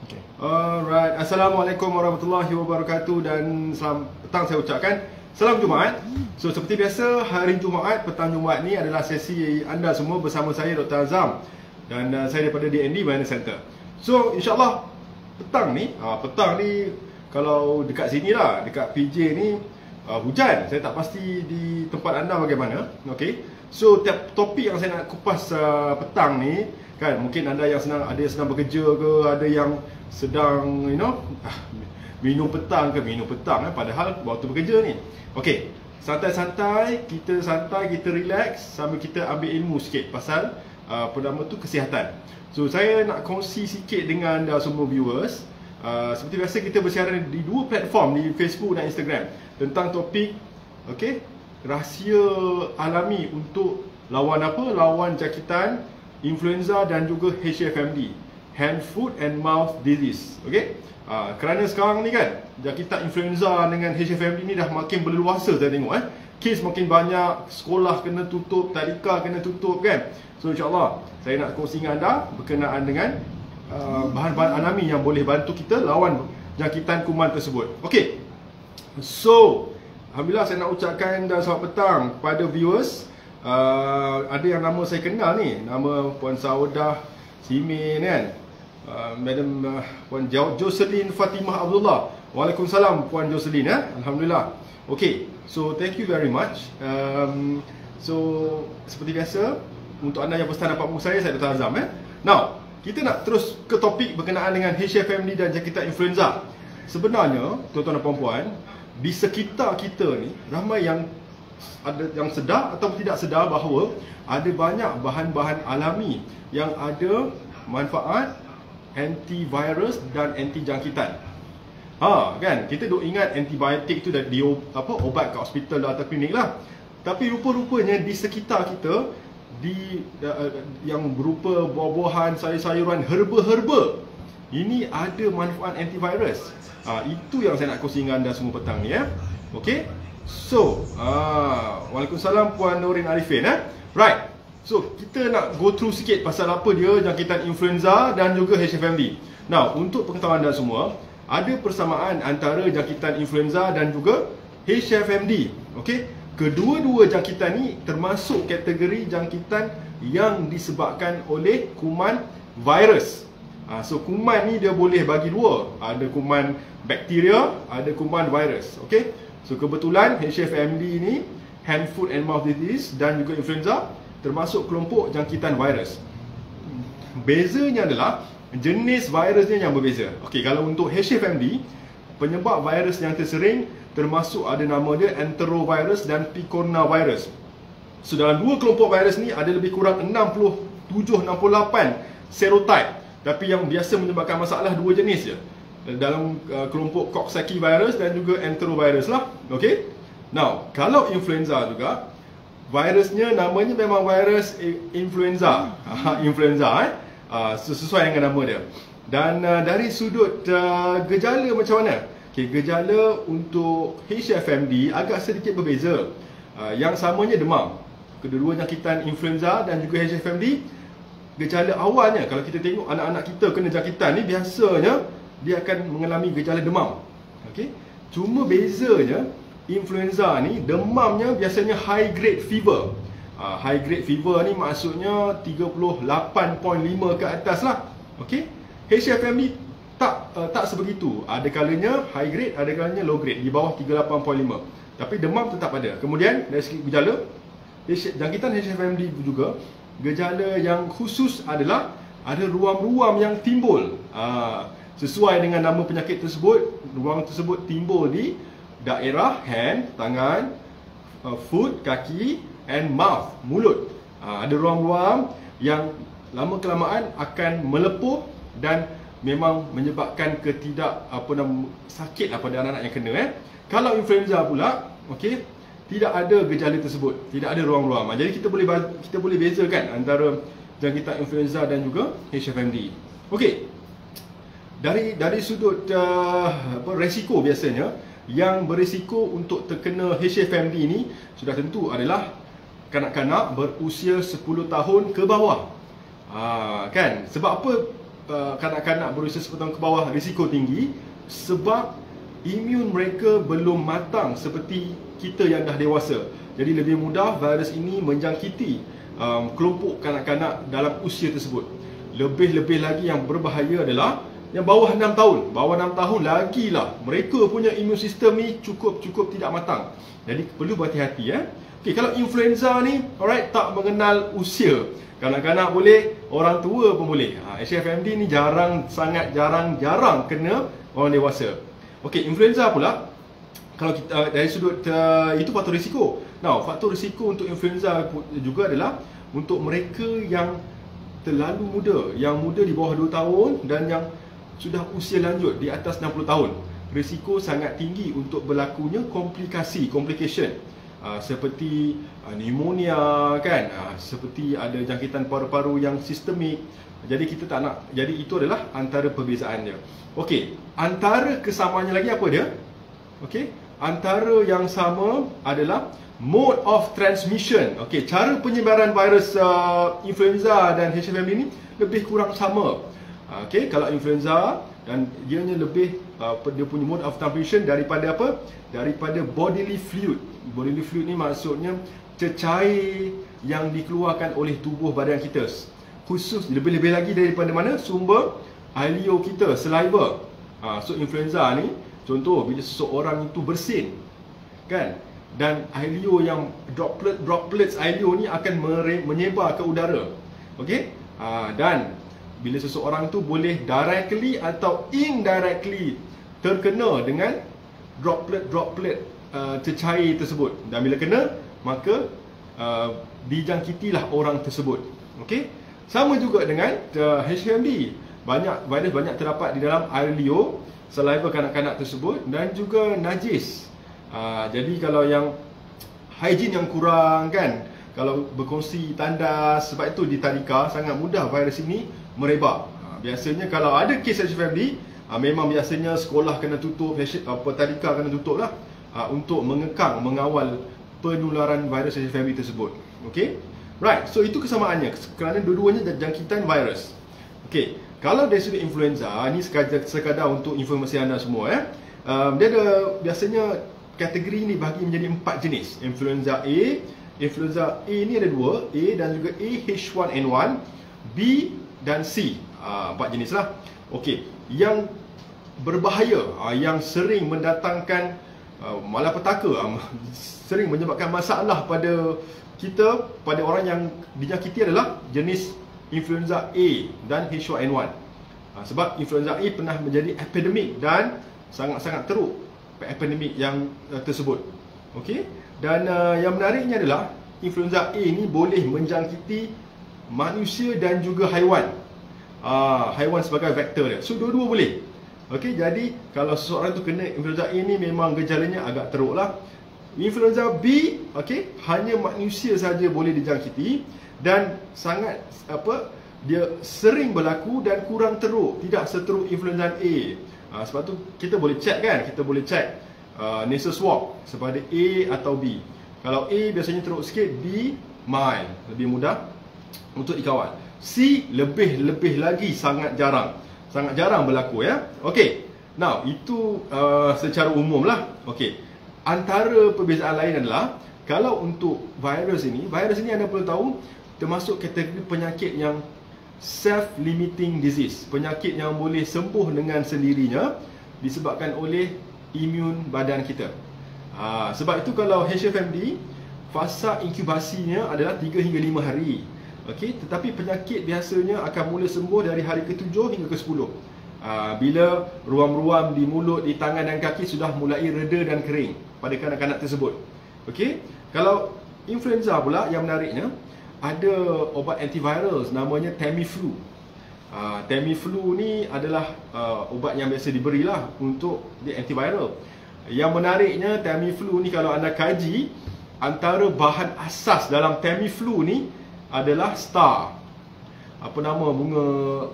Okay. Alright, Assalamualaikum warahmatullahi wabarakatuh dan selamat petang saya ucapkan. Salam Jumaat. So seperti biasa, hari Jumaat, petang Jumaat ni adalah sesi anda semua bersama saya Dr. Azam dan saya daripada DND Wellness Center. So insyaAllah petang ni kalau dekat sini lah, dekat PJ ni hujan. Saya tak pasti di tempat anda bagaimana. Okay. So topik yang saya nak kupas petang ni kan, mungkin anda yang ada yang sedang bekerja ke, ada yang sedang minum petang padahal waktu bekerja ni. Okey, santai-santai, kita relax sambil kita ambil ilmu sikit pasal pertama tu kesihatan. So saya nak kongsi sikit dengan semua viewers. Seperti biasa kita bersiaran di dua platform, di Facebook dan Instagram, tentang topik rahsia alami untuk lawan lawan jangkitan influenza dan juga HFMD, hand, foot and mouth disease. Kerana sekarang ni kan jangkitan influenza dengan HFMD ni dah makin berleluasa, saya tengok kes makin banyak, sekolah kena tutup, tadika kena tutup kan. So insyaAllah saya nak kongsi dengan anda berkenaan dengan bahan-bahan alami yang boleh bantu kita lawan jangkitan kuman tersebut. Okey. So alhamdulillah saya nak ucapkan dan selamat petang kepada viewers. Ada yang nama saya kenal ni, nama Puan Saudah Simin kan, Madam Puan Jocelyn Fatimah Abdullah. Waalaikumsalam Puan Jocelyn Alhamdulillah. Okay, so thank you very much. So seperti biasa, untuk anda yang first time dapat muka saya Dr. Azam Now, kita nak terus ke topik berkenaan dengan HFMD dan jangkitan influenza. Sebenarnya, tuan-tuan dan puan-puan, di sekitar kita ni ramai yang sedar atau tidak sedar bahawa ada banyak bahan-bahan alami yang ada manfaat antivirus dan anti jangkitan. Kan, kita duk ingat antibiotik tu dah obat kat hospital atau klinik lah. Tapi rupa-rupanya di sekitar kita, yang berupa buah-buahan, sayur-sayuran, herba-herba, ini ada manfaat antivirus. Itu yang saya nak kongsi dengan anda semua petang ni Okey. So, Waalaikumsalam Puan Nurin Arifin Right. So, kita nak go through sikit pasal apa dia jangkitan influenza dan juga HFMD. Now, untuk pengetahuan anda semua, ada persamaan antara jangkitan influenza dan juga HFMD. Okey. Kedua-dua jangkitan ni termasuk kategori jangkitan yang disebabkan oleh kuman virus. So kuman ni dia boleh bagi dua, ada kuman bakteria, ada kuman virus. Okey. So kebetulan HFMD ni, hand, foot and mouth disease dan juga influenza termasuk kelompok jangkitan virus. Bezanya adalah jenis virusnya yang berbeza. Okey, kalau untuk HFMD, penyebab virus yang tersering termasuk ada nama dia enterovirus dan picornavirus. So dalam dua kelompok virus ni ada lebih kurang 67-68 serotype. Tapi yang biasa menyebabkan masalah dua jenis je, dalam kelompok Coxsackie virus dan juga enterovirus lah. Okey. Now, kalau influenza juga, virusnya namanya memang virus influenza. Influenza sesuai dengan nama dia. Dan dari sudut gejala macam mana? Okay, gejala untuk HFMD agak sedikit berbeza. Yang samanya demam. Kedua jangkitan influenza dan juga HFMD, gejala awalnya kalau kita tengok anak-anak kita kena jangkitan ni, biasanya dia akan mengalami gejala demam. Okey. Cuma bezanya influenza ni demamnya biasanya high grade fever. High grade fever ni maksudnya 38.5 ke atas lah. Okey. HFMD tak sebegitu. Ada kalanya high grade, ada kalanya low grade, di bawah 38.5. Tapi demam tetap ada. Kemudian dari segi gejala, jangkitan HFMD juga, gejala yang khusus adalah ada ruam-ruam yang timbul. Sesuai dengan nama penyakit tersebut, ruam tersebut timbul di daerah hand, tangan, foot, kaki and mouth, mulut. Ada ruam-ruam yang lama kelamaan akan melepuh dan memang menyebabkan sakit pada anak-anak yang kena. Kalau influenza pula, okey, tidak ada gejala tersebut, tidak ada ruam-ruam. Jadi kita boleh bezakan antara jangkitan influenza dan juga HFMD. Okey. Dari sudut resiko, biasanya yang berisiko untuk terkena HFMD ni sudah tentu adalah kanak-kanak berusia 10 tahun ke bawah. Kan? Sebab apa kanak-kanak berusia 10 tahun ke bawah risiko tinggi sebab imun mereka belum matang seperti kita yang dah dewasa. Jadi lebih mudah virus ini menjangkiti kelompok kanak-kanak dalam usia tersebut. Lebih-lebih lagi yang berbahaya adalah yang bawah 6 tahun. Bawah 6 tahun lagilah mereka punya imun sistem ni cukup tidak matang. Jadi perlu berhati-hati ya. Okey, kalau influenza ni alright tak mengenal usia. Kanak-kanak boleh, orang tua pun boleh. HFMD ni sangat jarang kena orang dewasa. Okey, influenza pula kalau kita dari sudut itu faktor risiko. Now, faktor risiko untuk influenza juga adalah untuk mereka yang terlalu muda, yang muda di bawah 2 tahun dan yang sudah usia lanjut di atas 60 tahun. Risiko sangat tinggi untuk berlakunya complication. Seperti pneumonia kan, seperti ada jangkitan paru-paru yang sistemik. Jadi kita tak nak. Jadi itu adalah antara perbezaannya. Okey, antara kesamaannya lagi apa dia? Okey, antara yang sama adalah mode of transmission. Okey, cara penyebaran virus influenza dan HFMD ni lebih kurang sama. Okey, kalau influenza dan ianya lebih dia punya mode of transmission daripada apa? Daripada bodily fluid. Bodily fluid ni maksudnya cecair yang dikeluarkan oleh tubuh badan kita. Khusus lebih-lebih lagi daripada mana? Sumber alio kita, saliva. So influenza ni contoh bila seseorang itu bersin kan, dan alio yang droplets alio ni akan menyebar ke udara. Okey? Dan bila seseorang tu boleh directly atau indirectly terkena dengan droplet cecair tersebut, dan bila kena maka dijangkitilah orang tersebut. Okey, sama juga dengan HMD. Virus banyak terdapat di dalam air liur, saliva kanak-kanak tersebut dan juga najis. Jadi kalau yang hygiene yang kurang kan, kalau berkongsi tandas, sebab itu di tadika sangat mudah virus ini merebak. Biasanya kalau ada kes HFMD, memang biasanya sekolah kena tutup, tadika kena tutup lah, untuk mengawal penularan virus HFMD tersebut. Okey, right, so itu kesamaannya kerana dua-duanya jangkitan virus. Okey, kalau dari sudut influenza, ni sekadar untuk informasi anda semua ya. Dia ada biasanya kategori ni bagi menjadi 4 jenis. Influenza A ni ada 2, A dan juga A H1N1, B dan C. 4 jenis lah. Okey, yang berbahaya, yang sering mendatangkan malapetaka, sering menyebabkan masalah pada kita, pada orang yang dijangkiti adalah jenis influenza A dan H1N1. Sebab influenza A pernah menjadi epidemik dan sangat-sangat teruk epidemik yang tersebut. Okey, dan yang menariknya adalah influenza A ni boleh menjangkiti manusia dan juga haiwan. Haiwan sebagai vektor dia. So dua-dua boleh. Okey, jadi kalau seseorang tu kena influenza A ni memang gejalanya agak teruk lah. Influenza B, okey, hanya manusia saja boleh dijangkiti dan sangat dia sering berlaku dan kurang teruk, tidak seteruk influenza A. Sebab tu kita boleh check kan, kita boleh check nasal swab kepada A atau B. Kalau A biasanya teruk sikit, B mild, lebih mudah untuk dikawal. C lebih lagi sangat jarang berlaku ya. Okey, now itu secara umum lah. Okey, antara perbezaan lain adalah kalau untuk virus ini anda perlu tahu termasuk kategori penyakit yang self-limiting disease, penyakit yang boleh sembuh dengan sendirinya disebabkan oleh imun badan kita. Sebab itu kalau HFMD, fasa inkubasinya adalah 3 hingga 5 hari. Okey, tetapi penyakit biasanya akan mula sembuh dari hari ke-7 hingga ke-10. Bila ruam-ruam di mulut, di tangan dan kaki sudah mulai reda dan kering pada kanak-kanak tersebut. Okey, kalau influenza pula yang menariknya, ada obat antiviral namanya Tamiflu. Tamiflu ni adalah obat yang biasa diberilah untuk antiviral. Yang menariknya Tamiflu ni kalau anda kaji, antara bahan asas dalam Tamiflu ni adalah star. Apa nama bunga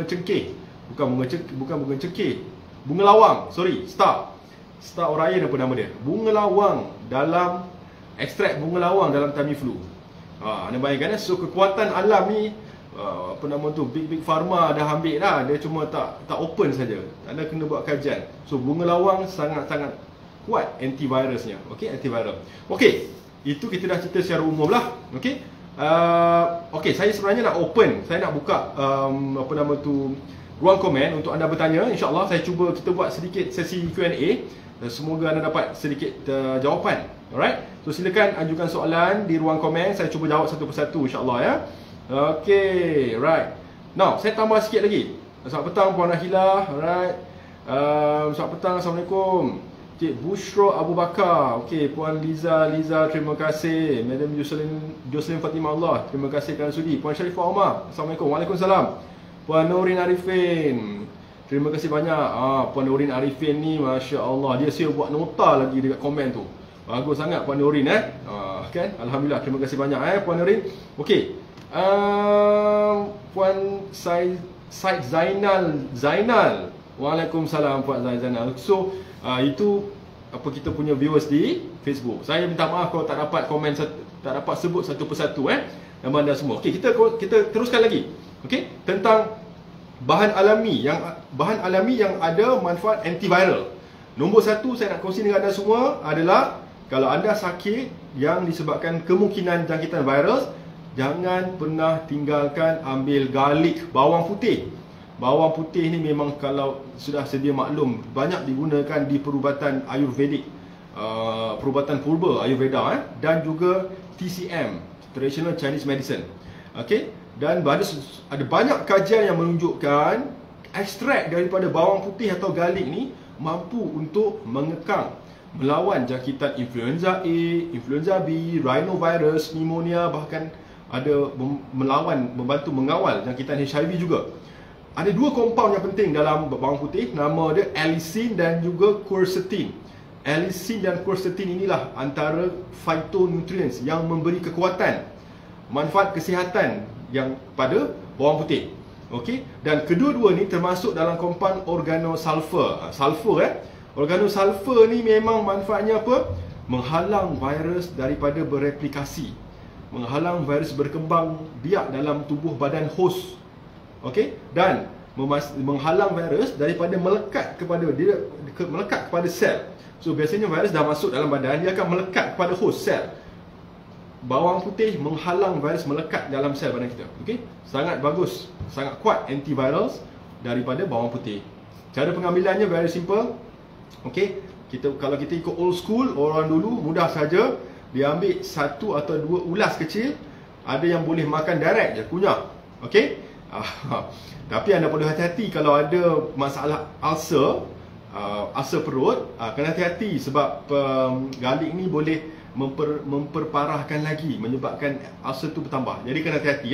cengkeh. Bukan bunga cengkeh. Bunga lawang, star. Star Orion apa nama dia? Bunga lawang dalam ekstrak bunga lawang dalam Tamiflu. Anda bayangkan so kekuatan alam ni apa nama tu, big pharma dah ambil dah, dia cuma tak open saja. Anda kena buat kajian. So bunga lawang sangat-sangat kuat antivirusnya. Okey, antiviral. Okey, itu kita dah cerita secara umum lah. Okey. Okey, saya sebenarnya nak open, saya nak buka apa nama tu, ruang komen untuk anda bertanya. InsyaAllah saya cuba kita buat sedikit sesi Q&A. Semoga anda dapat sedikit jawapan. Alright. So silakan ajukan soalan di ruang komen, saya cuba jawab satu persatu insyaAllah ya. Okay, right. Now, saya tambah sikit lagi. Selamat petang Puan Nahilah. Alright. Selamat petang, Assalamualaikum. Cik Bushro Abu Bakar. Okay, Puan Liza, terima kasih. Madam Jocelyn Fatimah Allah, terima kasih kerana sudi. Puan Sharifah Omar, Assalamualaikum. Waalaikumsalam. Puan Nurin Arifin, terima kasih banyak. Puan Nurin Arifin ni, Masya Allah, dia siap buat nota lagi dekat komen tu. Bagus sangat Puan Nurin kan? Alhamdulillah, terima kasih banyak Puan Nurin. Okay. Puan Said Zainal. Waalaikumsalam Puan Zainal. So itu apa kita punya viewers di Facebook. Saya minta maaf kalau tak dapat komen, tak dapat sebut satu persatu nama anda semua. Okey, kita teruskan lagi. Okey, tentang bahan alami yang ada manfaat antiviral. Nombor satu saya nak kongsi dengan anda semua adalah kalau anda sakit yang disebabkan kemungkinan jangkitan virus, jangan pernah tinggalkan ambil garlic, bawang putih. Bawang putih ni memang kalau sudah sedia maklum banyak digunakan di perubatan Ayurvedic, perubatan purba Ayurveda dan juga TCM, Traditional Chinese Medicine. Okey, dan ada banyak kajian yang menunjukkan ekstrak daripada bawang putih atau garlic ni mampu untuk mengekang, melawan jangkitan influenza A, influenza B, rhinovirus, pneumonia, bahkan ada membantu mengawal jangkitan HIV juga. Ada dua kompaun yang penting dalam bawang putih, nama dia allicin dan juga quercetin. Allicin dan quercetin inilah antara phytonutrients yang memberi kekuatan, manfaat kesihatan yang pada bawang putih. Okey, dan kedua-dua ni termasuk dalam kompaun organosulfur. Organosulfur ni memang manfaatnya apa? Menghalang virus daripada bereplikasi, menghalang virus berkembang biak dalam tubuh badan host. Okey, dan menghalang virus daripada melekat kepada sel. So biasanya virus dah masuk dalam badan, dia akan melekat kepada host sel. Bawang putih menghalang virus melekat dalam sel badan kita. Okey, sangat bagus, sangat kuat antivirals daripada bawang putih. Cara pengambilannya very simple. Okey, kalau kita ikut old school, orang dulu mudah saja, dia ambil satu atau dua ulas kecil. Ada yang boleh makan direct je, kunyah. Okey. Tapi anda perlu hati-hati kalau ada masalah ulcer perut, kena hati-hati sebab garlic ni boleh memperparahkan lagi, menyebabkan ulcer tu bertambah. Jadi kena hati-hati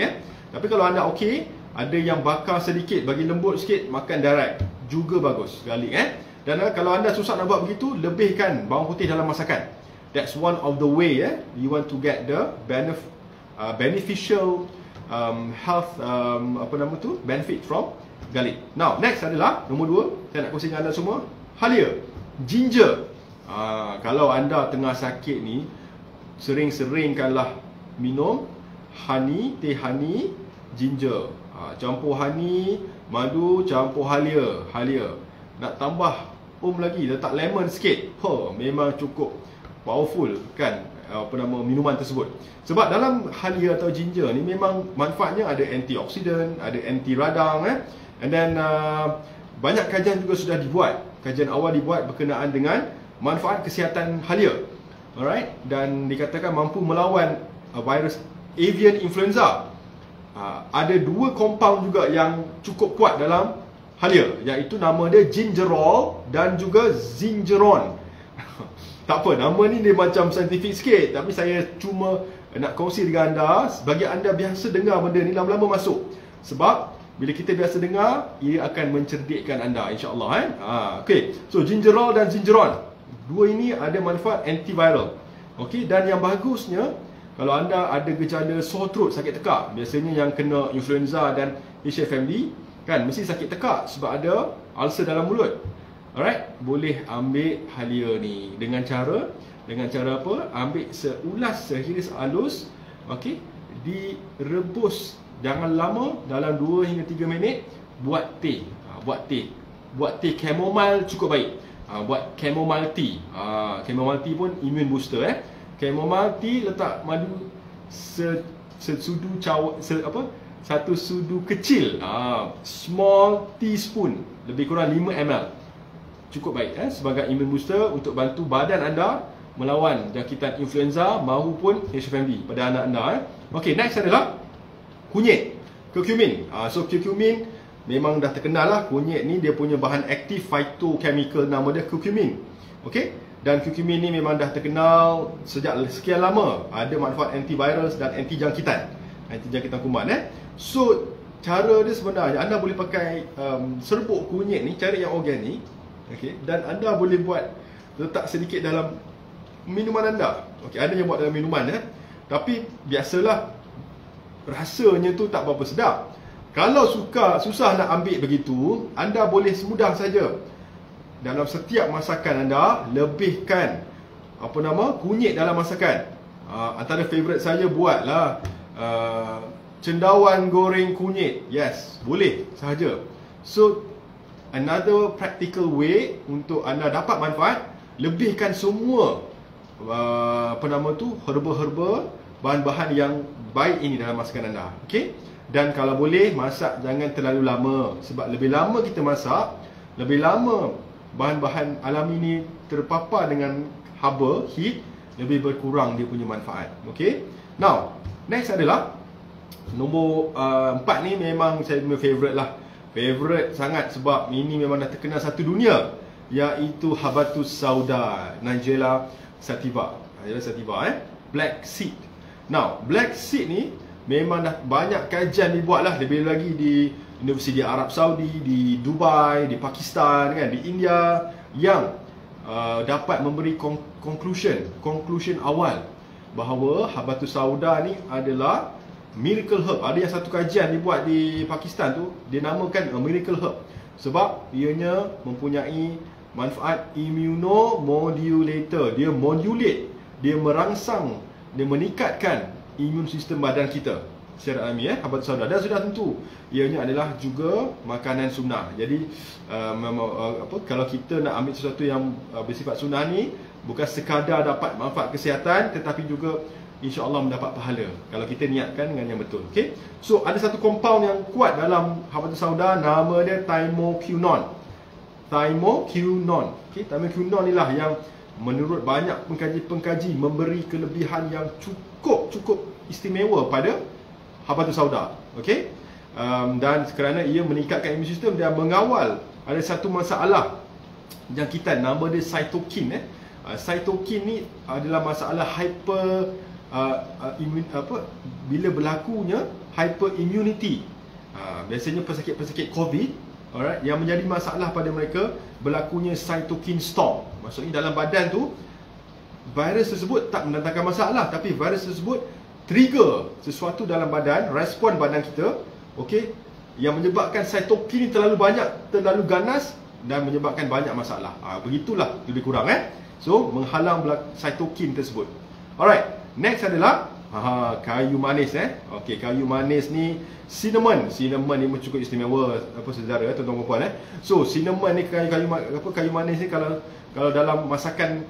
Tapi kalau anda okey, ada yang bakar sedikit, bagi lembut sikit, makan direct juga bagus garlic Dan kalau anda susah nak buat begitu, lebihkan bawang putih dalam masakan. That's one of the way you want to get the beneficial health benefit from garlic. Now next adalah nombor 2, saya nak kongsi dengan anda semua, halia, ginger. Kalau anda tengah sakit ni, sering-seringkanlah minum honey, teh honey, ginger. Campur honey, madu, campur halia. Nak tambah lagi, letak lemon sikit. Memang cukup powerful kan minuman tersebut. Sebab dalam halia atau ginger ni memang manfaatnya ada antioksidan, ada anti radang and then banyak kajian juga sudah dibuat. Kajian awal dibuat berkenaan dengan manfaat kesihatan halia. Alright, dan dikatakan mampu melawan virus avian influenza. Ada dua kompaun juga yang cukup kuat dalam halia, iaitu nama dia gingerol dan juga zingeron. Tak apa, nama ni dia macam saintifik sikit, tapi saya cuma nak kongsi dengan anda. Bagi anda biasa dengar benda ni, lama-lama masuk. Sebab bila kita biasa dengar, ia akan mencerdikkan anda, insyaAllah okay. So gingerol dan zingeron, dua ini ada manfaat antiviral. Okay, dan yang bagusnya, kalau anda ada gejala sore throat, sakit tekak, biasanya yang kena influenza dan HFMD kan mesti sakit tekak sebab ada ulcer dalam mulut. Alright, boleh ambil halia ni dengan cara apa? Ambil seulas sehiris halus, okey, direbus jangan lama, dalam 2 hingga 3 minit buat teh. Buat teh chamomile cukup baik. Buat chamomile tea. Chamomile tea pun immune booster Chamomile tea letak madu satu sudu kecil, small teaspoon, lebih kurang 5 ml. Cukup baik sebagai immune booster untuk bantu badan anda melawan jangkitan influenza maupun HFMD pada anak anda. Okey, next adalah kunyit, curcumin. So curcumin memang dah terkenal lah. Kunyit ni dia punya bahan aktif phytochemical, nama dia curcumin. Okey, dan curcumin ni memang dah terkenal sejak sekian lama. Ada manfaat antivirus dan anti jangkitan kuman. So cara dia sebenarnya anda boleh pakai serbuk kunyit ni, cari yang organik. Okey, dan anda boleh buat, letak sedikit dalam minuman anda. Okey, ada yang buat dalam minuman tapi biasalah rasanya tu tak berapa sedap. Kalau susah nak ambil begitu, anda boleh semudah saja dalam setiap masakan anda lebihkan kunyit dalam masakan. Antara favourite saya buatlah cendawan goreng kunyit. Yes, boleh sahaja. So another practical way untuk anda dapat manfaat, lebihkan semua herba-herba, bahan-bahan yang baik ini dalam masakan anda. Okey? Dan kalau boleh masak jangan terlalu lama, sebab lebih lama kita masak, lebih lama bahan-bahan alami ni terpapar dengan haba, heat, lebih berkurang dia punya manfaat. Okey? Now, next adalah nombor 4 ni memang saya punya favourite lah. Favourite sangat sebab ini memang dah terkenal satu dunia, iaitu Habatus Sauda, Nigella sativa. Black seed. Now, black seed ni memang dah banyak kajian dibuat lah, lebih lagi di Universiti Arab Saudi, di Dubai, di Pakistan kan, di India, yang dapat memberi conclusion awal bahawa Habatus Sauda ni adalah miracle herb. Ada yang satu kajian dibuat di Pakistan tu, dia namakan a miracle herb sebab ianya mempunyai manfaat immunomodulator. Dia modulate, dia merangsang, dia meningkatkan imun sistem badan kita secara alami. Habatus Sauda, dan sudah tentu ianya adalah juga makanan sunnah. Jadi kalau kita nak ambil sesuatu yang bersifat sunnah ni, bukan sekadar dapat manfaat kesihatan, tetapi juga insya-Allah mendapat pahala kalau kita niatkan dengan yang betul. Okey. So ada satu compound yang kuat dalam Habatus Sauda, nama dia thymoquinone. Okey, thymoquinone inilah yang menurut banyak pengkaji memberi kelebihan yang cukup istimewa pada Habatus Sauda. Okey. Dan kerana ia meningkatkan imun sistem dan mengawal ada satu masalah jangkitan, nama dia cytokine. Cytokine ni adalah masalah bila berlakunya hyperimmunity. Biasanya pesakit-pesakit COVID, alright, yang menjadi masalah pada mereka berlakunya cytokine storm. Maksudnya dalam badan tu virus tersebut tak mendatangkan masalah, tapi virus tersebut trigger sesuatu dalam badan, respon badan kita, okey, yang menyebabkan cytokine terlalu banyak, terlalu ganas dan menyebabkan banyak masalah. Begitulah lebih kurang So menghalang cytokine tersebut. Alright, next adalah kayu manis. Okey, kayu manis ni cinnamon ni cukup istimewa saudara tuan-tuan dan puan. So cinnamon ni kayu manis ni kalau dalam masakan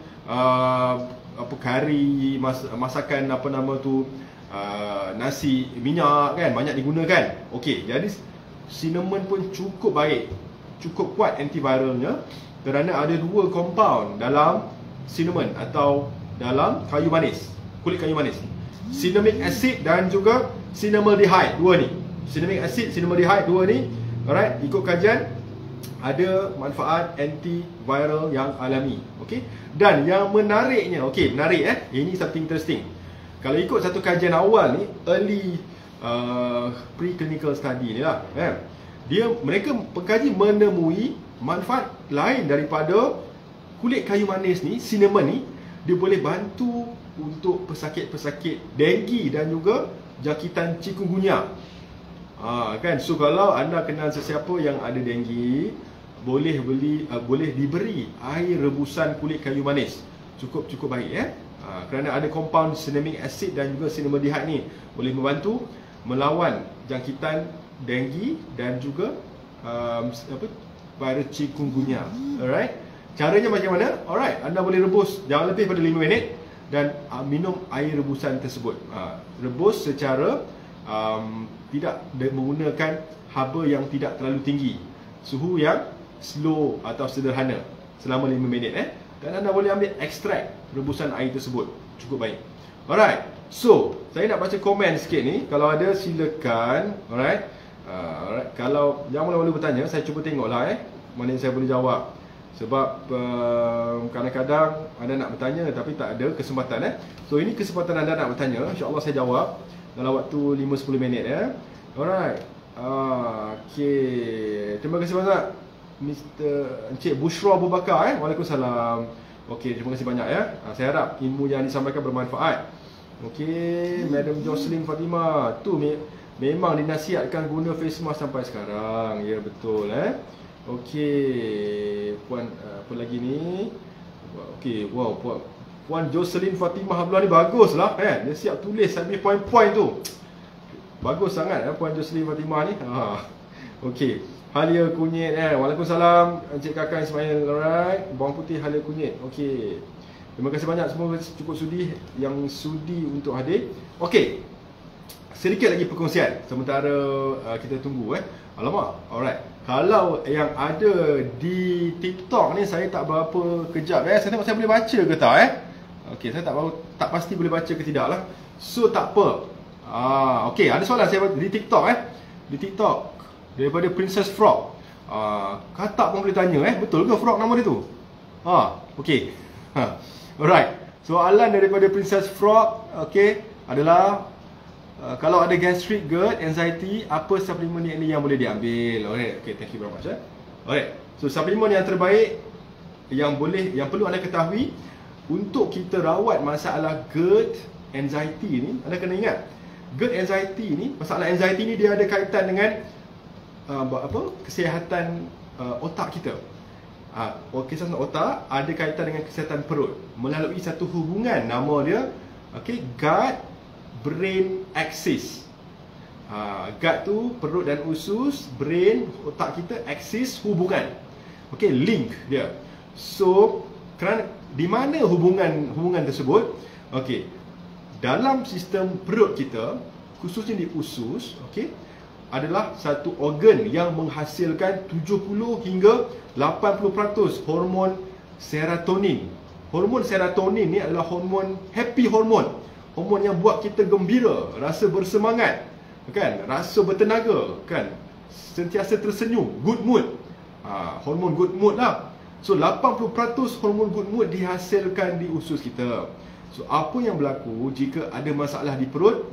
kari, masakan nasi minyak kan banyak digunakan. Okey, jadi cinnamon pun cukup baik, cukup kuat antiviralnya, kerana ada dua compound dalam cinnamon atau dalam kayu manis, kulit kayu manis. Cinnamic acid dan juga cinnamaldehyde, dua ni. Cinnamic acid, cinnamaldehyde, dua ni, alright, ikut kajian ada manfaat antiviral yang alami. Okey. Dan yang menariknya, ini something interesting. Kalau ikut satu kajian awal ni, early preclinical study ni lah, mereka pengkaji menemui manfaat lain daripada kulit kayu manis ni, cinnamon ni. Dia boleh bantu untuk pesakit-pesakit denggi dan juga jangkitan chikungunya. Kan? So kalau anda kenal sesiapa yang ada denggi, boleh diberi air rebusan kulit kayu manis. Cukup baik kerana ada compound cinnamic acid dan juga cinnamaldehyde ni boleh membantu melawan jangkitan denggi dan juga virus chikungunya. Alright. Caranya macam mana? Alright, anda boleh rebus jangan lebih pada 5 minit dan minum air rebusan tersebut. Rebus secara tidak menggunakan haba yang tidak terlalu tinggi, suhu yang slow atau sederhana selama 5 minit dan anda boleh ambil ekstrak rebusan air tersebut, cukup baik. Alright, so saya nak baca komen sikit ni. Kalau ada silakan. Alright, kalau yang mula-mula bertanya, saya cuba tengoklah mana yang saya boleh jawab. Sebab kadang-kadang anda nak bertanya tapi tak ada kesempatan So ini kesempatan anda nak bertanya, InsyaAllah saya jawab dalam waktu 5-10 minit Alright. Okay, terima kasih banyak Mr. Encik Bushra Abu Bakar Waalaikumsalam. Okey, terima kasih banyak saya harap ilmu yang disampaikan bermanfaat. Okey, Madam Jocelyn Fatimah tu memang dinasihatkan guna face mask sampai sekarang. Ya, betul Okey, puan apa lagi ni? Okey, wow, puan Jocelyn Fatimah Abdullah ni baguslah dia siap tulis sambil poin-poin tu. Bagus sangat puan Jocelyn Fatimah ni. Okey, halia kunyit Waalaikumsalam Encik Kakak Ismail. Alright, bawang putih halia kunyit. Okey, terima kasih banyak semua cukup sudi yang sudi untuk hadir. Okey, sedikit lagi perkongsian sementara kita tunggu Alamak. Alright, kalau yang ada di TikTok ni saya tak berapa kejap saya tengok saya boleh baca ke tak Okey, saya tak pasti boleh baca ke tidak lah. So tak apa. Okey, ada soalan saya di TikTok di TikTok daripada Princess Frog. Katak pun boleh tanya betul ke Frog nama dia tu? Okey. Alright. Soalan daripada Princess Frog adalah kalau ada gastric, GERD, anxiety, apa suplemen yang boleh diambil? Alright. Okey, thank you very much Alright. So suplemen yang terbaik yang perlu anda ketahui untuk kita rawat masalah GERD, anxiety ni, anda kena ingat GERD, anxiety ni, masalah anxiety ni dia ada kaitan dengan kesihatan otak kita. Kesihatan otak ada kaitan dengan kesihatan perut melalui satu hubungan, nama dia gut brain axis. Gut tu perut dan usus, brain otak kita, axis hubungan. Link dia. So kerana di mana hubungan tersebut? Dalam sistem perut kita, khususnya di usus, adalah satu organ yang menghasilkan 70 hingga 80% hormon serotonin. Hormon serotonin ni adalah hormon happy hormon. Hormon yang buat kita gembira, rasa bersemangat, rasa bertenaga, sentiasa tersenyum, good mood. Hormon good mood lah. So 80% hormon good mood dihasilkan di usus kita. So apa yang berlaku jika ada masalah di perut,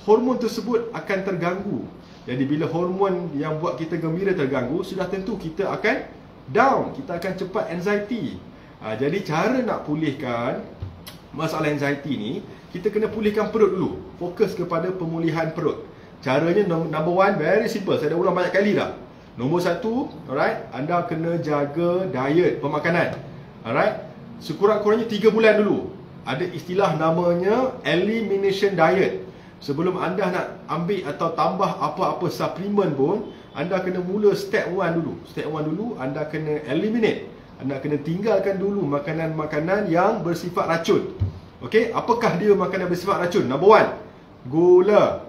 hormon tersebut akan terganggu. Jadi bila hormon yang buat kita gembira terganggu, sudah tentu kita akan down, kita akan cepat anxiety. Jadi cara nak pulihkan masalah anxiety ni, kita kena pulihkan perut dulu. Fokus kepada pemulihan perut. Caranya number one, very simple. Saya dah ulang banyak kali dah. Nombor satu, alright, anda kena jaga diet, pemakanan. Alright, sekurang-kurangnya 3 bulan dulu. Ada istilah namanya elimination diet. Sebelum anda nak ambil atau tambah apa-apa suplemen pun, anda kena mula step 1 dulu. Step 1 dulu, anda kena eliminate. Anda kena tinggalkan dulu makanan-makanan yang bersifat racun. Apakah dia makanan bersifat racun? Number 1, gula.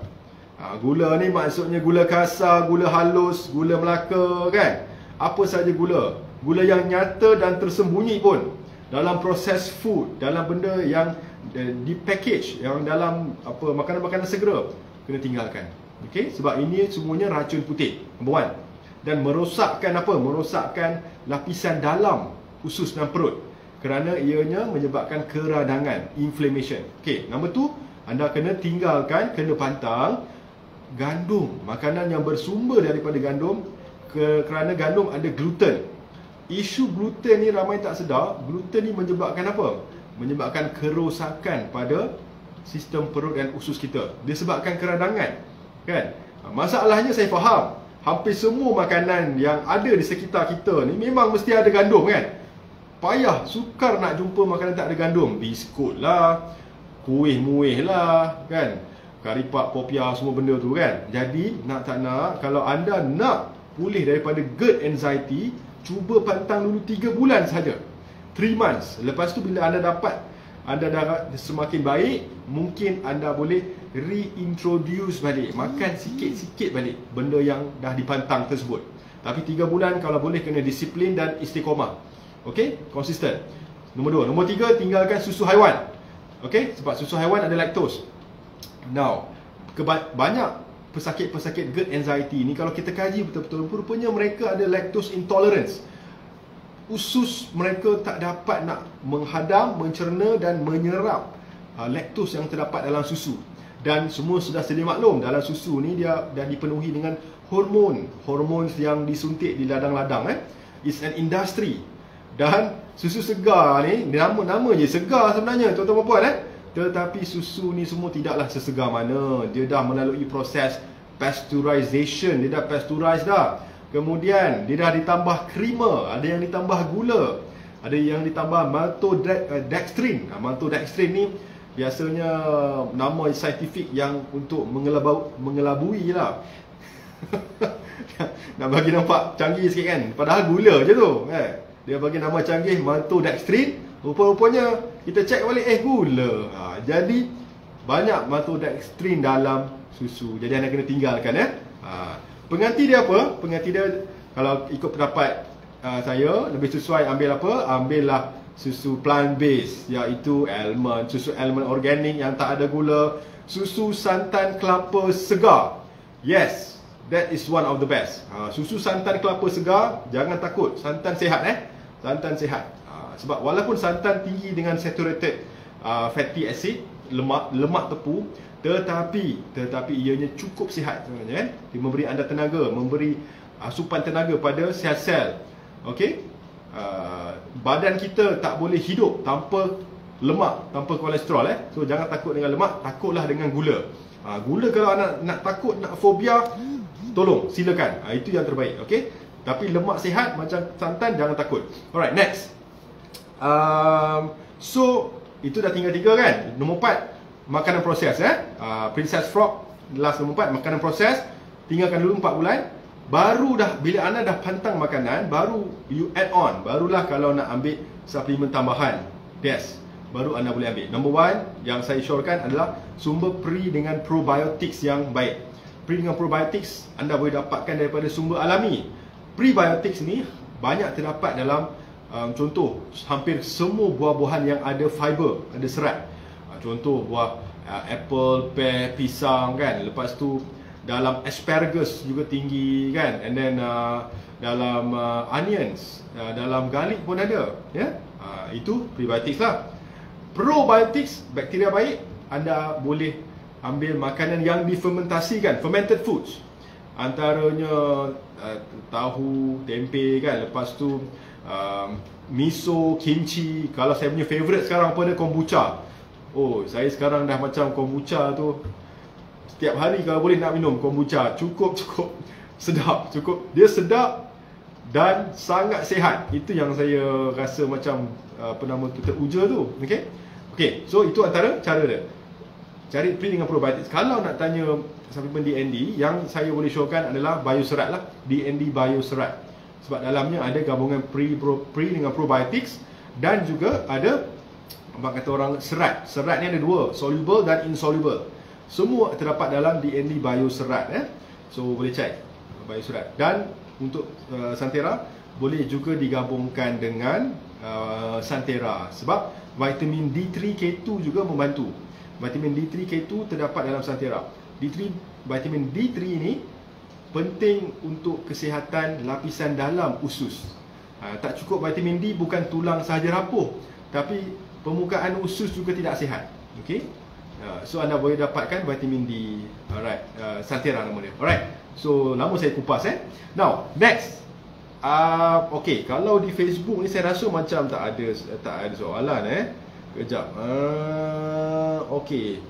Gula ni maksudnya gula kasar, gula halus, gula Melaka Apa saja gula. Gula yang nyata dan tersembunyi pun dalam proses food, dalam benda yang di package, yang dalam makanan-makanan segera, kena tinggalkan. Sebab ini semuanya racun putih. Number 1. Dan merosakkan merosakkan lapisan dalam usus dan perut, kerana ianya menyebabkan keradangan, inflammation. Number 2, anda kena tinggalkan, kena pantang gandum, makanan yang bersumber daripada gandum, kerana gandum ada gluten. Isu gluten ni ramai tak sedar. Gluten ni menyebabkan apa? Menyebabkan kerosakan pada sistem perut dan usus kita. Dia sebabkan keradangan, Masalahnya saya faham, hampir semua makanan yang ada di sekitar kita ni memang mesti ada gandum, Payah, sukar nak jumpa makanan tak ada gandum. Biskut lah, kuih-muih lah, Karipak, popia, semua benda tu kan. Jadi nak tak nak, kalau anda nak pulih daripada GERD anxiety, cuba pantang dulu 3 bulan saja, 3 months. Lepas tu bila anda dapat, anda dah semakin baik, mungkin anda boleh reintroduce balik, makan sikit-sikit balik benda yang dah dipantang tersebut. Tapi 3 bulan kalau boleh kena disiplin dan istiqomah. Okey, konsisten. Nombor 2. Nombor 3, tinggalkan susu haiwan. Okey, sebab susu haiwan ada laktos. Now, banyak pesakit-pesakit GERD anxiety ni kalau kita kaji betul-betul, rupanya mereka ada lactose intolerance. Usus mereka tak dapat nak menghadam, mencerna dan menyerap laktos yang terdapat dalam susu. Dan semua sudah sedia maklum, dalam susu ni dia dah dipenuhi dengan hormon yang disuntik di ladang-ladang. It's an industry. Dan susu segar ni, nama je segar sebenarnya tuan-tuan dan puan. Tetapi susu ni semua tidaklah sesegar mana. Dia dah melalui proses pasteurization, dia dah pasteurize dah. Kemudian dia dah ditambah creamer, ada yang ditambah gula, ada yang ditambah maltodextrin. Maltodextrin ni biasanya nama saintifik yang untuk mengelabui lah. Nak bagi nampak canggih sikit kan, padahal gula je tu. Dia bagi nama canggih maltodextrin. Rupa-rupanya kita cek balik, gula. Jadi banyak maltodextrin dalam susu. Jadi anda kena tinggalkan. Pengganti dia apa? Pengganti dia kalau ikut pendapat saya, lebih sesuai ambil apa? Ambillah susu plant based, iaitu almond, susu almond organik yang tak ada gula, susu santan kelapa segar. Yes, that is one of the best. Susu santan kelapa segar, jangan takut, santan sihat. Santan sihat. Sebab walaupun santan tinggi dengan saturated fatty acid, lemak tepu, tetapi ianya cukup sihat sebenarnya. Dia memberi anda tenaga, memberi asupan tenaga pada sel-sel. Okey? Badan kita tak boleh hidup tanpa lemak, tanpa kolesterol. So jangan takut dengan lemak, takutlah dengan gula. Gula kalau anda nak takut, nak fobia, tolong, silakan. Itu yang terbaik. Okey? Tapi lemak sihat macam santan, jangan takut. Alright, next. So itu dah tinggal 3 kan. Nombor 4, makanan proses. Princess Frog, last nombor 4, makanan proses. Tinggalkan dulu 4 bulan. Baru dah, bila anda dah pantang makanan, baru you add on. Barulah kalau nak ambil suplemen tambahan, yes, baru anda boleh ambil. Number 1 yang saya syorkan adalah sumber pre dengan probiotics yang baik. Pre dengan probiotics anda boleh dapatkan daripada sumber alami. Prebiotics ni banyak terdapat dalam contoh, hampir semua buah-buahan yang ada fiber, ada serat. Contoh buah apple, pear, pisang kan. Lepas tu dalam asparagus juga tinggi kan. And then dalam onions, dalam garlic pun ada. Itu prebiotics lah. Probiotics, bakteria baik, anda boleh ambil makanan yang difermentasikan, fermented foods. Antaranya tahu, tempe kan. Lepas tu miso, kimchi. Kalau saya punya favourite sekarang apa dia, kombucha. Saya sekarang dah macam kombucha tu, setiap hari kalau boleh nak minum kombucha. Cukup sedap, dia sedap dan sangat sihat. Itu yang saya rasa macam apa nama tu, teruja tu. Okey, so itu antara cara dia. Cari pre dengan probiotics. Kalau nak tanya suplemen DND, yang saya boleh showkan adalah bioserat lah. DND bioserat. Sebab dalamnya ada gabungan pre dengan probiotics, dan juga ada apa kata orang, serat. Serat ni ada 2, soluble dan insoluble. Semua terdapat dalam DND bioserat. So boleh cek bioserat. Dan untuk Santera boleh juga digabungkan dengan Santera, sebab vitamin D3, K2 juga membantu. Vitamin D3, K2 terdapat dalam Santera. Vitamin D3 ni penting untuk kesihatan lapisan dalam usus. Tak cukup vitamin D, bukan tulang sahaja rapuh, tapi permukaan usus juga tidak sihat. Okey. So anda boleh dapatkan vitamin D. Alright, Santera nama dia. Alright. So lama saya kupas. Now, next. Okey, kalau di Facebook ni saya rasa macam tak ada soalan. Kejap. Okey.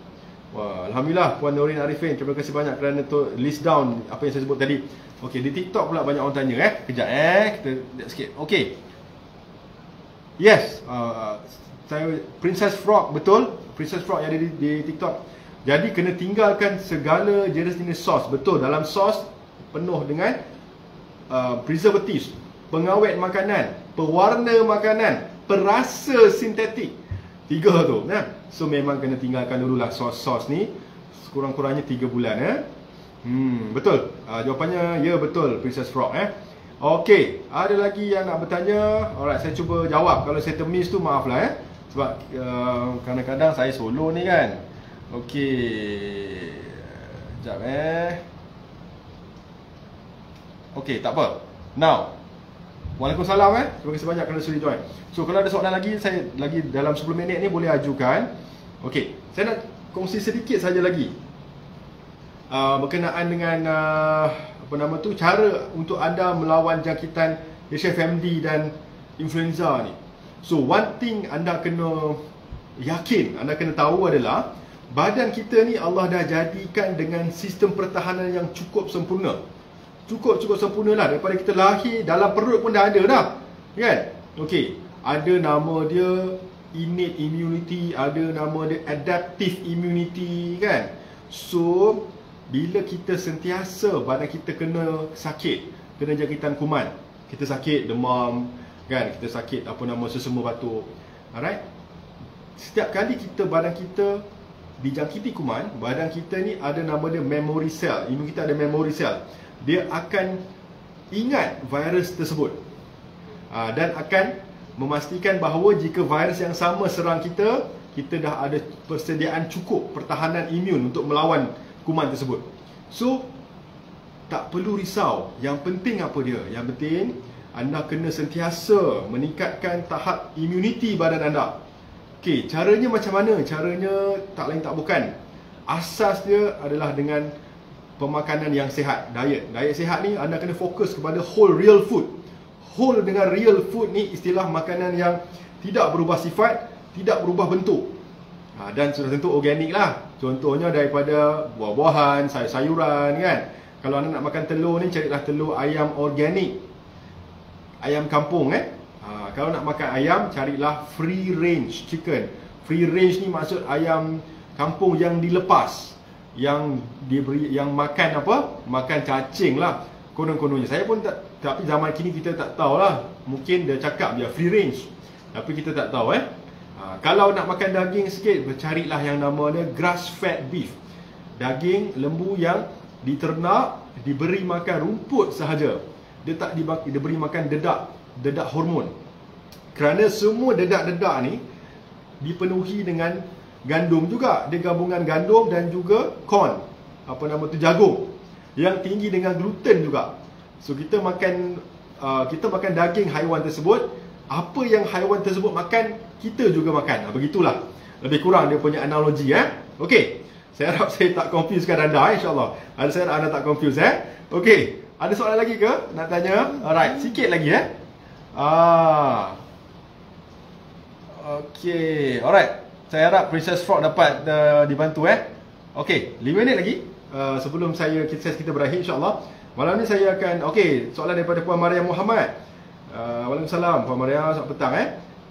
Wah, alhamdulillah Puan Norin Arifin, terima kasih banyak kerana list down apa yang saya sebut tadi. Okey, di TikTok pula banyak orang tanya. Kejap kita lihat sikit. Okey. Yes, saya Princess Frog, betul. Princess Frog yang ada di TikTok. Jadi kena tinggalkan segala jenis-jenis sos. Betul, dalam sos penuh dengan preservatives, pengawet makanan, pewarna makanan, perasa sintetik. 3 tu nah. So memang kena tinggalkan dululah sos-sos ni kurang-kurangnya 3 bulan betul. Jawapannya ya, betul Princess Frog Okey, ada lagi yang nak bertanya? Alright, saya cuba jawab. Kalau saya termiss tu maaflah sebab kadang-kadang saya solo ni kan. Okey. Sekejap Okey, tak apa. Now, Waalaikumsalam terima kasih banyak kerana sudi join. So kalau ada soalan lagi, saya lagi dalam 10 minit ni boleh ajukan. Okey, saya nak kongsi sedikit saja lagi berkenaan dengan cara untuk anda melawan jangkitan HFMD dan influenza ni. So one thing anda kena yakin, anda kena tahu adalah badan kita ni Allah dah jadikan dengan sistem pertahanan yang cukup sempurna. Cukup sempurna lah. Daripada kita lahir, dalam perut pun dah ada dah, kan? Okey, ada nama dia innate immunity, ada nama dia adaptive immunity, kan? So bila kita sentiasa badan kita kena sakit, kena jangkitan kuman, kita sakit demam, kan? Kita sakit sesama batuk. Alright? Setiap kali badan kita dijangkiti kuman, badan kita ni ada nama dia memory cell. Imun kita ada memory cell. Dia akan ingat virus tersebut dan akan memastikan bahawa jika virus yang sama serang kita, kita dah ada persediaan cukup pertahanan imun untuk melawan kuman tersebut. So tak perlu risau. Yang penting apa dia? Yang penting anda kena sentiasa meningkatkan tahap immunity badan anda. Okey, caranya macam mana? Caranya tak lain tak bukan, asas dia adalah dengan pemakanan yang sihat, diet sihat ni anda kena fokus kepada whole real food. Whole dengan real food ni istilah makanan yang tidak berubah sifat, tidak berubah bentuk, dan sudah tentu organik lah. Contohnya daripada buah-buahan, sayur-sayuran, kan. Kalau anda nak makan telur ni, carilah telur ayam organik, ayam kampung Kalau nak makan ayam, carilah free range chicken. Free range ni maksud ayam kampung yang dilepas, yang diberi, yang makan makan cacing lah konon-kononnya. Saya pun tak, tapi zaman kini kita tak tahu lah. Mungkin dia cakap dia free range, tapi kita tak tahu Kalau nak makan daging sikit, carilah yang namanya grass fed beef. Daging lembu yang diternak, diberi makan rumput sahaja. Dia tak diberi makan dedak hormon. Kerana semua dedak-dedak ni dipenuhi dengan gandum juga. Dia gabungan gandum dan juga corn, jagung, yang tinggi dengan gluten juga. So kita makan daging haiwan tersebut, apa yang haiwan tersebut makan, kita juga makan. Begitulah lebih kurang dia punya analogi. Okey, saya harap saya tak confusekan anda, insyaAllah. Saya harap anda tak confuse. Okey, ada soalan lagi ke nak tanya? Alright, sikit lagi Okey, alright. Saya harap Princess Frog dapat dibantu. Okey, 5 minit lagi sebelum kita berakhir, insyaAllah. Malam ni saya akan, okey, soalan daripada Puan Maria Muhammad. Waalaikumsalam Puan Maria, selamat petang.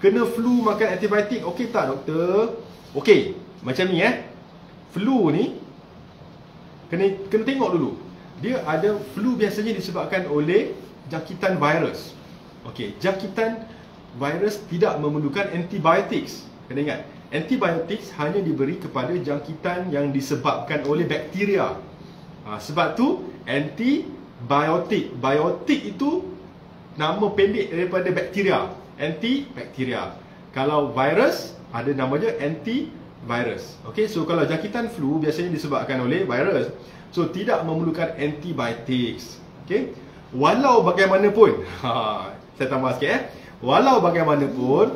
Kena flu makan antibiotik okey tak doktor? Okey, macam ni flu ni kena tengok dulu. Dia ada flu biasanya disebabkan oleh jangkitan virus. Okey, jangkitan virus tidak memerlukan antibiotics. Kena ingat, antibiotics hanya diberi kepada jangkitan yang disebabkan oleh bakteria. Sebab tu antibiotik. Biotik itu nama pendek daripada bakteria. Antibakteria. Kalau virus, ada namanya antivirus. Okey, so kalau jangkitan flu biasanya disebabkan oleh virus, so tidak memerlukan antibiotics. Okey, walau bagaimanapun saya tambah sikit walau bagaimanapun,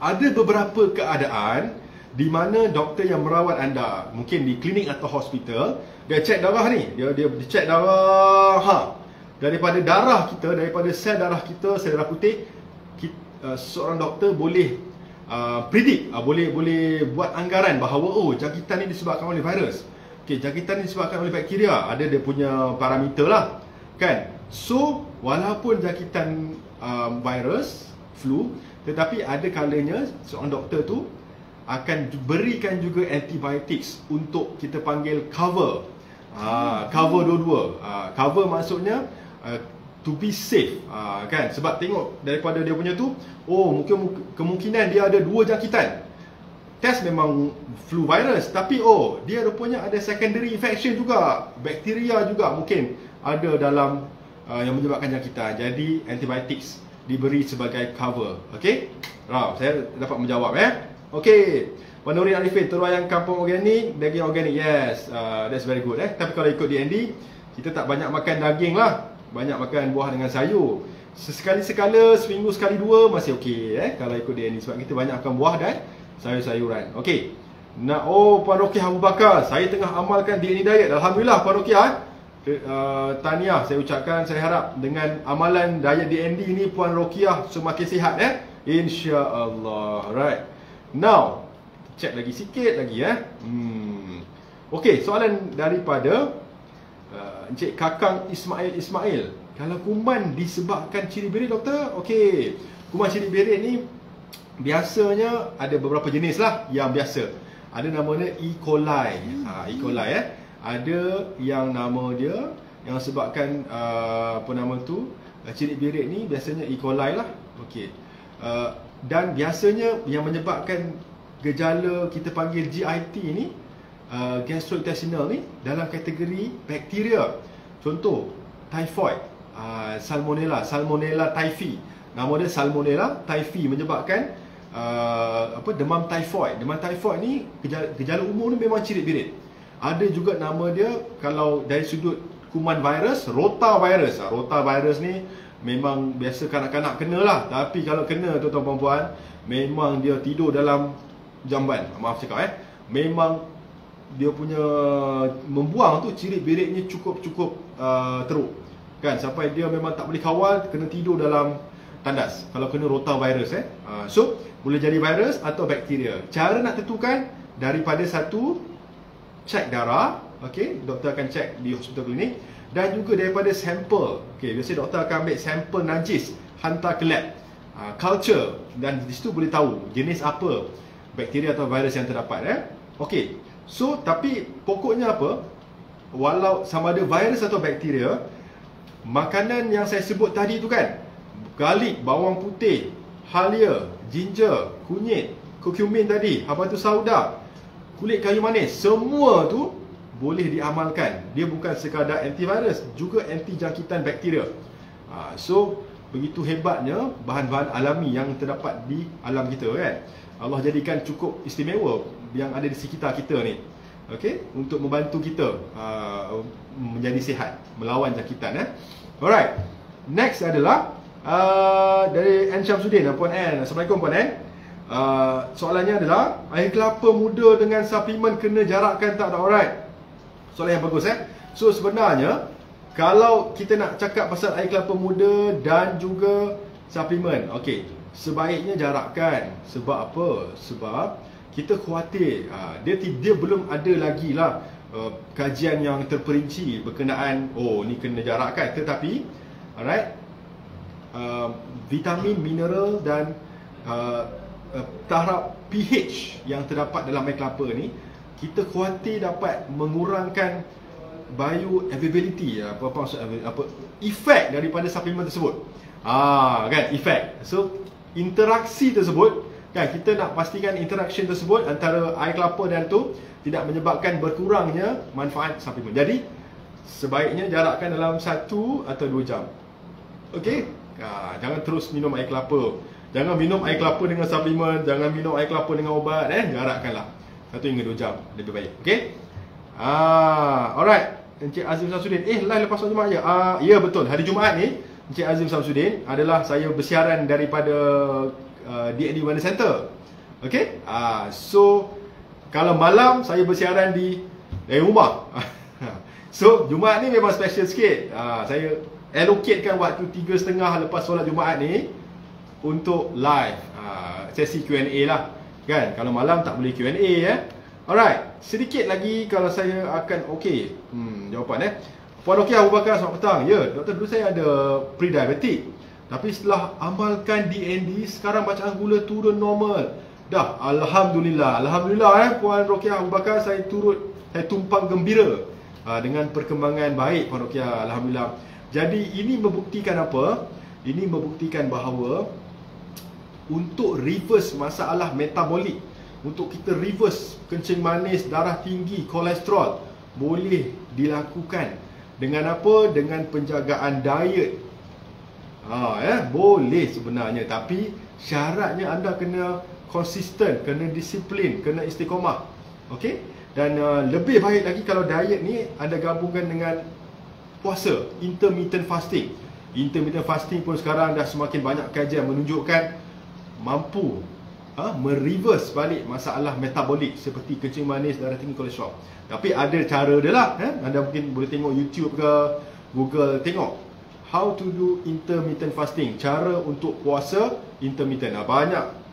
ada beberapa keadaan di mana doktor yang merawat anda, mungkin di klinik atau hospital, dia cek darah ni, dia cek darah daripada darah kita, daripada sel darah kita, sel darah putih, seorang doktor boleh predict, boleh buat anggaran bahawa jangkitan ni disebabkan oleh virus. Okey, jangkitan ni disebabkan oleh bakteria, ada dia punya parameter lah, kan. So walaupun jangkitan virus, flu, tetapi ada kalanya seorang doktor tu akan berikan juga antibiotics untuk kita panggil cover. Cover dua-dua. Cover maksudnya to be safe, kan? Sebab tengok daripada dia punya tu, mungkin kemungkinan dia ada 2 jangkitan. Test memang flu virus, tapi dia rupanya ada secondary infection juga, bakteria juga mungkin ada dalam yang menyebabkan jangkitan. Jadi antibiotics diberi sebagai cover. Okey? Saya dapat menjawab Okey. Puan Nurin Arifin, telur ayam kampung organik, daging organik. Yes, that's very good Tapi kalau ikut DND, kita tak banyak makan daging lah. Banyak makan buah dengan sayur. Sesekali-sekala, seminggu sekali 2 masih okey kalau ikut DND, sebab kita banyak makan buah dan sayur-sayuran. Okey. Puan Rokiah Abu Bakar, saya tengah amalkan DND diet. Alhamdulillah Puan Rokiah. Tahniah saya ucapkan. Saya harap dengan amalan diet DND ini Puan Rokiah semakin sihat InsyaAllah. Right. Now, check lagi sikit lagi Okey, soalan daripada Encik Kakang Ismail. Kalau kuman disebabkan ciri berit, doktor? Okey, kuman ciri berit ni biasanya ada beberapa jenis lah yang biasa. Ada namanya E. coli. E. coli Ada yang nama dia yang sebabkan ciri berit ni biasanya E. coli lah. Okey. Dan biasanya yang menyebabkan gejala kita panggil GIT ni, gastrointestinal ni, dalam kategori bakteria. Contoh, typhoid, Salmonella typhi. Nama dia Salmonella typhi, menyebabkan demam typhoid. Demam typhoid ni gejala umum ni memang ciri berit. Ada juga nama dia, kalau dari sudut kuman virus, rotavirus. Rotavirus ni memang biasa kanak-kanak kena lah. Tapi kalau kena tuan-tuan puan, memang dia tidur dalam jamban. Maaf cakap memang dia punya membuang tu ciri beritnya cukup teruk, kan? Sampai dia memang tak boleh kawal, kena tidur dalam tandas kalau kena rotavirus So boleh jadi virus atau bakteria. Cara nak tentukan daripada satu, cek darah. Okey, doktor akan cek di hospital klinik, dan juga daripada sampel. Okey, biasa doktor akan ambil sampel najis, hantar ke lab, culture, dan di situ boleh tahu jenis apa bakteria atau virus yang terdapat Okey. So, tapi pokoknya apa? Walau sama ada virus atau bakteria, makanan yang saya sebut tadi tu kan, garlic, bawang putih, halia, ginger, kunyit, curcumin tadi, habatus sauda, kulit kayu manis, semua tu boleh diamalkan. Dia bukan sekadar antivirus, juga anti jangkitan bakteria. So, begitu hebatnya bahan-bahan alami yang terdapat di alam kita kan. Allah jadikan cukup istimewa yang ada di sekitar kita ni, okey, untuk membantu kita menjadi sihat, melawan jangkitan Alright. Next adalah dari N Syamsuddin. Puan N, Assalamualaikum Puan N. Soalannya adalah, air kelapa muda dengan suplemen kena jarakkan tak? Alright. Soalan yang bagus So sebenarnya kalau kita nak cakap pasal air kelapa muda dan juga suplemen, okey, sebaiknya jarakkan. Sebab apa? Sebab kita khawatir dia belum ada lagi lah kajian yang terperinci berkenaan ni kena jarakkan. Tetapi alright, vitamin, mineral dan taraf pH yang terdapat dalam air kelapa ni, kita khawatir dapat mengurangkan bioavailability, efek daripada suplemen tersebut. Kan, efek. So interaksi tersebut kan, kita nak pastikan interaction tersebut antara air kelapa dan tu tidak menyebabkan berkurangnya manfaat suplemen. Jadi sebaiknya jarakkan dalam 1 atau 2 jam. Okey? Jangan terus minum air kelapa. Jangan minum air kelapa dengan suplemen, jangan minum air kelapa dengan ubat jarakkanlah 1 hingga 2 jam lebih baik. Okey? Alright. Encik Azim Samsudin, live lepas solat Jumaat ya? Ya betul. Hari Jumaat ni Encik Azim Samsudin adalah saya bersiaran daripada DND Wellness Center. Okey? So kalau malam saya bersiaran dari rumah. So Jumaat ni memang special sikit. Saya allocatekan waktu 3.30 lepas solat Jumaat ni untuk live sesi Q&A lah. Kan? Kalau malam tak boleh Q&A Alright, sedikit lagi kalau saya akan jawapan Puan Rokiah Abu Bakar, selamat petang. Ya, doktor, dulu saya ada pre-diabetic, tapi setelah amalkan DND, sekarang bacaan gula turun normal Dah, Alhamdulillah. Alhamdulillah Puan Rokiah Abu Bakar, saya tumpang gembira dengan perkembangan baik Puan Rokiah, Alhamdulillah. Jadi ini membuktikan apa? Ini membuktikan bahawa untuk reverse masalah metabolik, untuk kita reverse kencing manis, darah tinggi, kolesterol, boleh dilakukan dengan apa? Dengan penjagaan diet. Boleh sebenarnya, tapi syaratnya anda kena konsisten, kena disiplin, kena istiqomah. Okey? Dan lebih baik lagi kalau diet ni anda gabungkan dengan puasa, intermittent fasting. Intermittent fasting pun sekarang dah semakin banyak kajian menunjukkan mampu mereverse balik masalah metabolik seperti kencing manis, darah tinggi, kolesterol. Tapi ada cara dia lah. Anda mungkin boleh tengok YouTube ke Google, tengok how to do intermittent fasting, cara untuk puasa intermittent. Banyak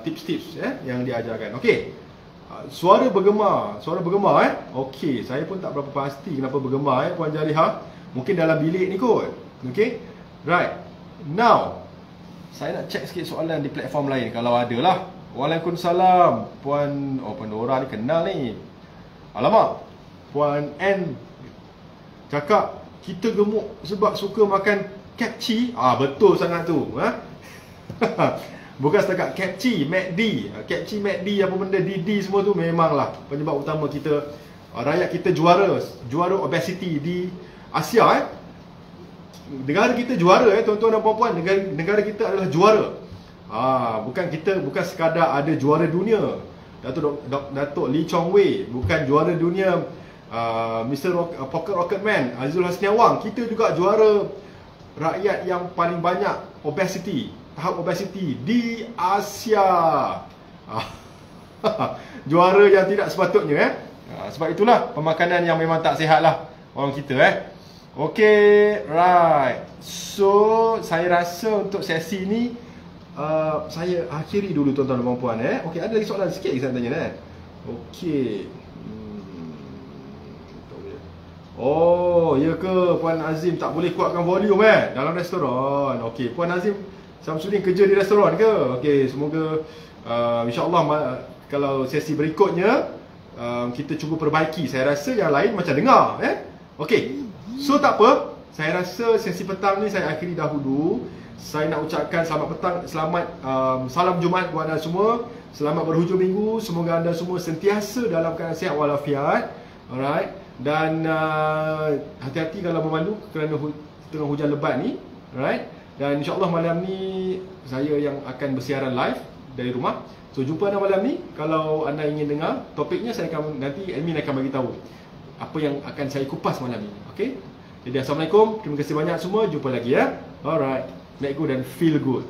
tips-tips yang diajarkan. Okey. Suara bergema, Okey, saya pun tak berapa pasti kenapa bergema Puan Jarihah. Mungkin dalam bilik ni kot. Okey. Right. Now, saya nak check sikit soalan di platform lain kalau ada lah. Waalaikumsalam. Puan Nora ni kenal ni. Alamak. Puan N cakap kita gemuk sebab suka makan capchi. Betul sangat tu. Bukan setakat capchi, MACD. Capchi, MACD, apa benda, DD semua tu memanglah penyebab utama kita, rakyat kita juara obesity di Asia. Negara kita juara tuan-tuan dan puan-puan, negara kita adalah juara. Bukan sekadar ada juara dunia. Datuk Lee Chong Wei bukan juara dunia, Pocket Rocketman Azul Hasniawang, kita juga juara rakyat yang paling banyak tahap obesity di Asia. Juara yang tidak sepatutnya. Sebab itulah pemakanan yang memang tak sihat lah orang kita. Okay, right. So, saya rasa untuk sesi ni saya akhiri dulu tuan-tuan dan puan-puan. Okay, ada lagi soalan sikit saya tanya Okay. Oh, ya ke Puan Azim tak boleh kuatkan volume dalam restoran. Okay, Puan Azim Samsudin kerja di restoran ke? Okay, semoga insyaAllah kalau sesi berikutnya kita cuba perbaiki. Saya rasa yang lain macam dengar. Okay, so tak apa. Saya rasa sesi petang ni saya akhiri dahulu. Saya nak ucapkan selamat petang, selamat salam Jumaat kepada anda semua. Selamat berhujung minggu. Semoga anda semua sentiasa dalam keadaan sihat walafiat. Alright. Dan hati-hati kalau memandu kerana tengah hujan lebat ni. Alright. Dan insyaAllah malam ni saya yang akan bersiaran live dari rumah. So jumpa anda malam ni. Kalau anda ingin dengar topiknya, saya akan nanti admin akan bagi tahu apa yang akan saya kupas malam ni. Okay. Jadi Assalamualaikum. Terima kasih banyak semua. Jumpa lagi Alright. Let go dan feel good.